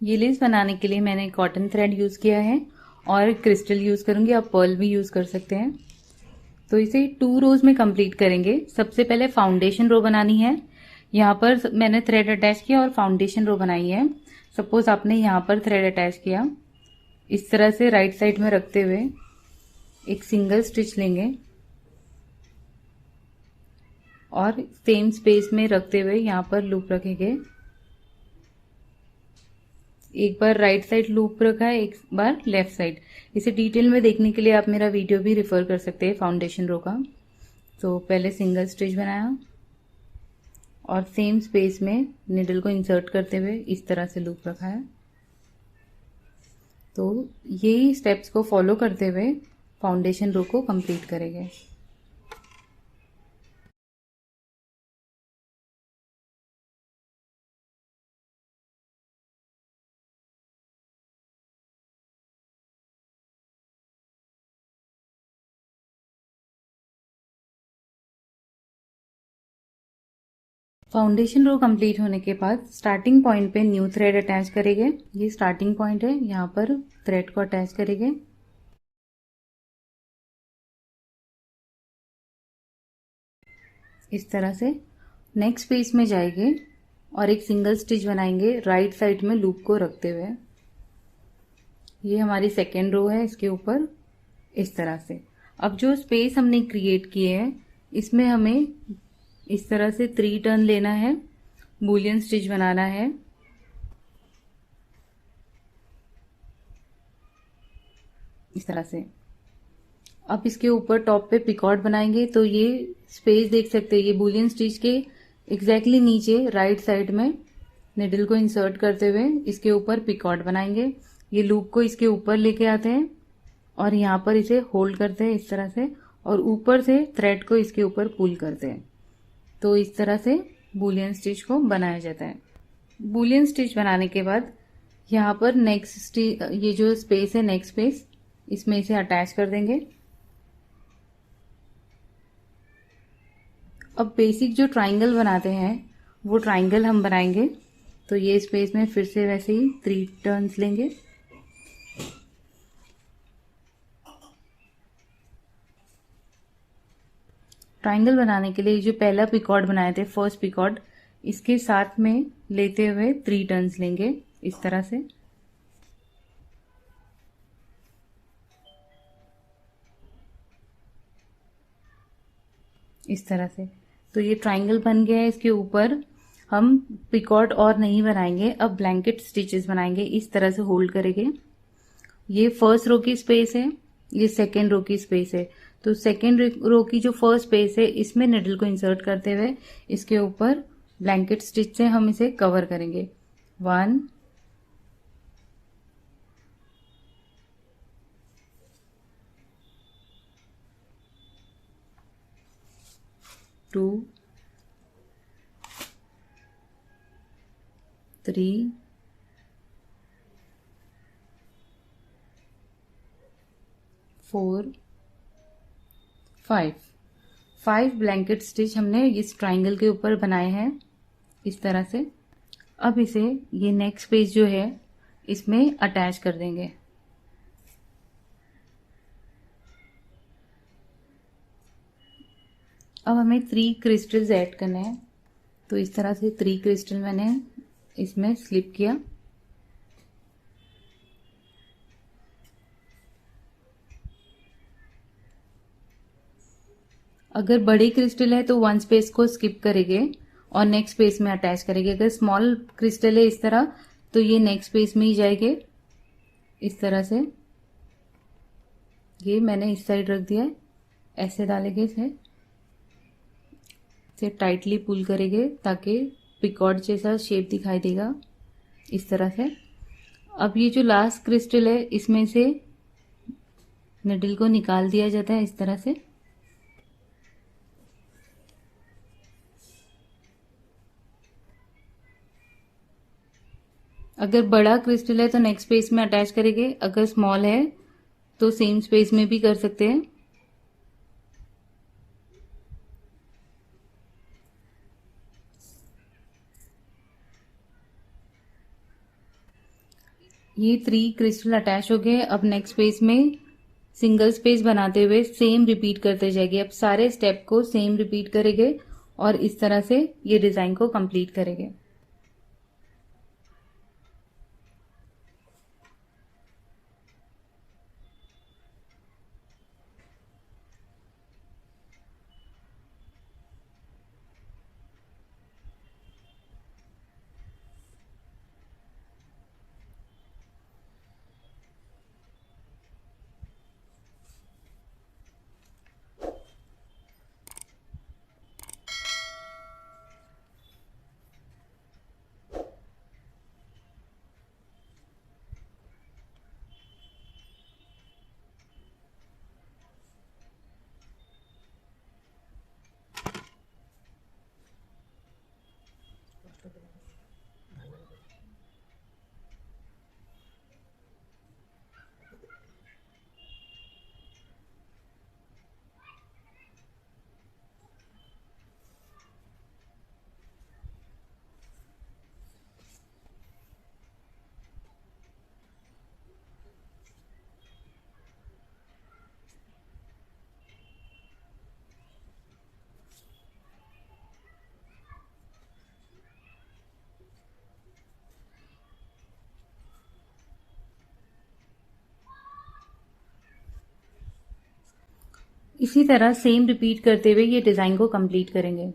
ये लेस बनाने के लिए मैंने कॉटन थ्रेड यूज़ किया है और क्रिस्टल यूज़ करूँगी, आप पर्ल भी यूज़ कर सकते हैं। तो इसे 2 रोज़ में कंप्लीट करेंगे। सबसे पहले फाउंडेशन रो बनानी है। यहाँ पर मैंने थ्रेड अटैच किया और फाउंडेशन रो बनाई है। सपोज आपने यहाँ पर थ्रेड अटैच किया, इस तरह से राइट साइड में रखते हुए एक सिंगल स्टिच लेंगे और सेम स्पेस में रखते हुए यहाँ पर लूप रखेंगे। एक बार राइट साइड लूप रखा है, एक बार लेफ्ट साइड। इसे डिटेल में देखने के लिए आप मेरा वीडियो भी रेफर कर सकते हैं फाउंडेशन रो का। तो पहले सिंगल स्टिच बनाया और सेम स्पेस में निडल को इंसर्ट करते हुए इस तरह से लूप रखा है। तो यही स्टेप्स को फॉलो करते हुए फाउंडेशन रो को कंप्लीट करेंगे। फाउंडेशन रो कंप्लीट होने के बाद स्टार्टिंग पॉइंट पे न्यू थ्रेड अटैच करेंगे। ये स्टार्टिंग पॉइंट है, यहाँ पर थ्रेड को अटैच करेंगे। इस तरह से नेक्स्ट पेज में जाएंगे और एक सिंगल स्टिच बनाएंगे राइट साइड में लूप को रखते हुए। ये हमारी सेकेंड रो है, इसके ऊपर इस तरह से। अब जो स्पेस हमने क्रिएट किए हैं इसमें हमें इस तरह से 3 टर्न लेना है, बूलियन स्टिच बनाना है। इस तरह से अब इसके ऊपर टॉप पे पिकॉट बनाएंगे। तो ये स्पेस देख सकते हैं, ये बूलियन स्टिच के एग्जैक्टली नीचे राइट साइड में निडल को इंसर्ट करते हुए इसके ऊपर पिकॉट बनाएंगे। ये लूप को इसके ऊपर लेके आते हैं और यहाँ पर इसे होल्ड करते हैं इस तरह से, और ऊपर से थ्रेड को इसके ऊपर पुल करते हैं। तो इस तरह से बूलियन स्टिच को बनाया जाता है। बूलियन स्टिच बनाने के बाद यहाँ पर नेक्स्ट स्टिच, ये जो स्पेस है नेक्स्ट स्पेस, इसमें इसे अटैच कर देंगे। अब बेसिक जो ट्राइंगल बनाते हैं वो ट्राइंगल हम बनाएंगे। तो ये स्पेस में फिर से वैसे ही 3 टर्न्स लेंगे। ट्राइंगल बनाने के लिए जो पहला पिकॉट बनाए थे, फर्स्ट पिकॉट, इसके साथ में लेते हुए 3 टर्न्स लेंगे इस तरह से। इस तरह से तो ये ट्राइंगल बन गया है। इसके ऊपर हम पिकॉट और नहीं बनाएंगे, अब ब्लैंकेट स्टिचेस बनाएंगे। इस तरह से होल्ड करेंगे। ये फर्स्ट रो की स्पेस है, ये सेकेंड रो की स्पेस है। तो सेकेंड रो की जो फर्स्ट स्पेस है इसमें निडल को इंसर्ट करते हुए इसके ऊपर ब्लैंकेट स्टिच से हम इसे कवर करेंगे। 1, 2, 3, 4, 5 ब्लैंकेट स्टिच हमने इस ट्राइंगल के ऊपर बनाए हैं इस तरह से। अब इसे ये नेक्स्ट पेज जो है इसमें अटैच कर देंगे। अब हमें 3 क्रिस्टल्स ऐड करने हैं। तो इस तरह से 3 क्रिस्टल मैंने इसमें स्लिप किया। अगर बड़ी क्रिस्टल है तो 1 स्पेस को स्किप करेंगे और नेक्स्ट स्पेस में अटैच करेंगे। अगर स्मॉल क्रिस्टल है इस तरह तो ये नेक्स्ट स्पेस में ही जाएंगे इस तरह से। ये मैंने इस साइड रख दिया है, ऐसे डालेंगे इसे टाइटली पुल करेंगे ताकि पिकॉट जैसा शेप दिखाई देगा इस तरह से। अब ये जो लास्ट क्रिस्टल है इसमें से निडल को निकाल दिया जाता है इस तरह से। अगर बड़ा क्रिस्टल है तो नेक्स्ट स्पेस में अटैच करेंगे, अगर स्मॉल है तो सेम स्पेस में भी कर सकते हैं। ये 3 क्रिस्टल अटैच हो गए। अब नेक्स्ट पेज में सिंगल स्पेस बनाते हुए सेम रिपीट करते जाएंगे। अब सारे स्टेप को सेम रिपीट करेंगे और इस तरह से ये डिजाइन को कंप्लीट करेंगे। इसी तरह सेम रिपीट करते हुए ये डिजाइन को कंप्लीट करेंगे।